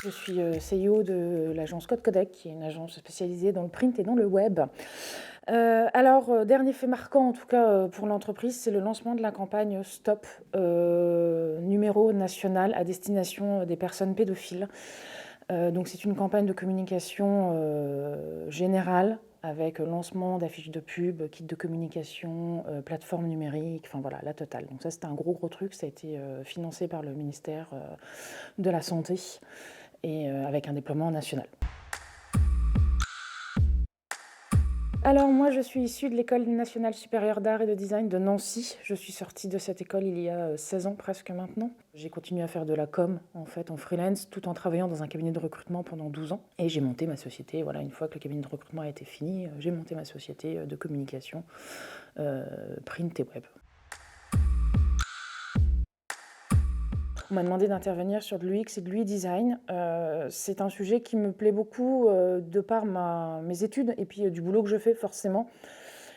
Je suis CEO de l'agence Code Codec, qui est une agence spécialisée dans le print et dans le web. Dernier fait marquant, en tout cas pour l'entreprise, c'est le lancement de la campagne Stop, numéro national à destination des personnes pédophiles. Donc c'est une campagne de communication générale avec lancement d'affiches de pub, kit de communication, plateforme numérique, enfin voilà, la totale. Donc ça c'était un gros truc, ça a été financé par le ministère de la Santé et avec un déploiement national. Alors moi, je suis issue de l'École nationale supérieure d'art et de design de Nancy. Je suis sortie de cette école il y a 16 ans presque maintenant. J'ai continué à faire de la com en fait en freelance tout en travaillant dans un cabinet de recrutement pendant 12 ans. Et j'ai monté ma société, voilà, une fois que le cabinet de recrutement a été fini, j'ai monté ma société de communication print et web. On m'a demandé d'intervenir sur de l'UX et de l'UI design. C'est un sujet qui me plaît beaucoup de par mes études et puis du boulot que je fais forcément.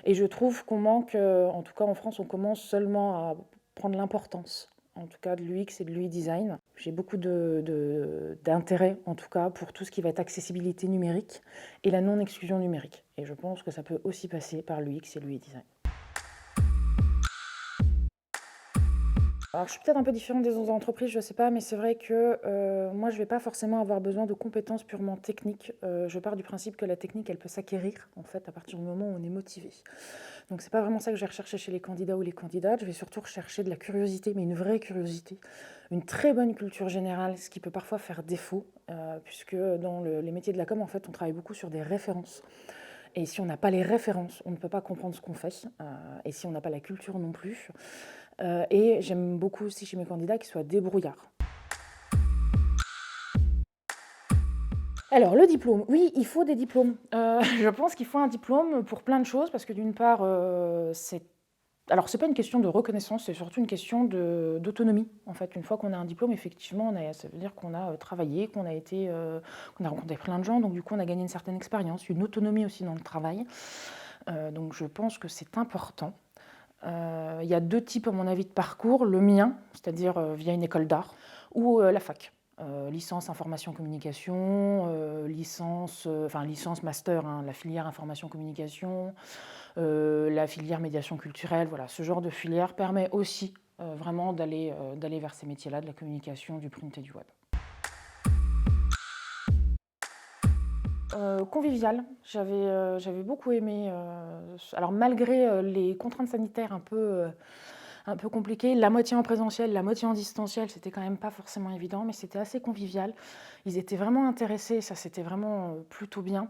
Et je trouve qu'on manque, en tout cas en France, on commence seulement à prendre l'importance, en tout cas de l'UX et de l'UI design. J'ai beaucoup d'intérêt, en tout cas, pour tout ce qui va être accessibilité numérique et la non-exclusion numérique. Et je pense que ça peut aussi passer par l'UX et l'UI design. Alors, je suis peut-être un peu différente des autres entreprises, je ne sais pas, mais c'est vrai que moi, je ne vais pas forcément avoir besoin de compétences purement techniques. Je pars du principe que la technique, elle peut s'acquérir, en fait, à partir du moment où on est motivé. Donc, c'est pas vraiment ça que je vais rechercher chez les candidats ou les candidates. Je vais surtout rechercher de la curiosité, mais une vraie curiosité, une très bonne culture générale, ce qui peut parfois faire défaut, puisque dans les métiers de la com, en fait, on travaille beaucoup sur des références. Et si on n'a pas les références, on ne peut pas comprendre ce qu'on fait. Et si on n'a pas la culture non plus. Et j'aime beaucoup aussi chez mes candidats qu'ils soient débrouillards. Alors, le diplôme, oui, il faut des diplômes. Je pense qu'il faut un diplôme pour plein de choses, parce que d'une part, c'est pas une question de reconnaissance, c'est surtout une question d'autonomie. En fait, une fois qu'on a un diplôme, effectivement, ça veut dire qu'on a travaillé, qu'on a rencontré plein de gens, donc du coup, on a gagné une certaine expérience, une autonomie aussi dans le travail. Donc, je pense que c'est important. Il y a 2 types, à mon avis, de parcours. Le mien, c'est-à-dire via une école d'art, ou la fac. Licence information communication, licence master, hein, la filière information communication, la filière médiation culturelle, voilà, ce genre de filière permet aussi vraiment d'aller vers ces métiers-là, de la communication, du print et du web. Convivial, j'avais beaucoup aimé, alors malgré les contraintes sanitaires un peu compliquées, la moitié en présentiel, la moitié en distanciel, c'était quand même pas forcément évident, mais c'était assez convivial. Ils étaient vraiment intéressés, ça c'était vraiment plutôt bien.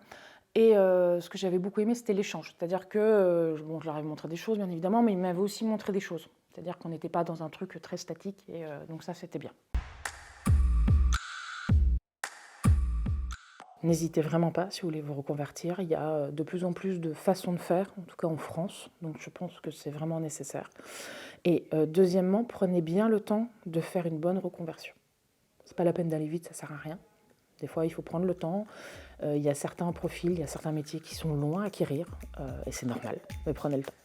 Et ce que j'avais beaucoup aimé, c'était l'échange. C'est-à-dire que, je leur avais montré des choses bien évidemment, mais ils m'avaient aussi montré des choses. C'est-à-dire qu'on n'était pas dans un truc très statique et donc ça c'était bien. N'hésitez vraiment pas si vous voulez vous reconvertir. Il y a de plus en plus de façons de faire, en tout cas en France, donc je pense que c'est vraiment nécessaire. Et deuxièmement, prenez bien le temps de faire une bonne reconversion. C'est pas la peine d'aller vite, ça sert à rien. Des fois, il faut prendre le temps. Il y a certains profils, il y a certains métiers qui sont longs à acquérir, et c'est normal, mais prenez le temps.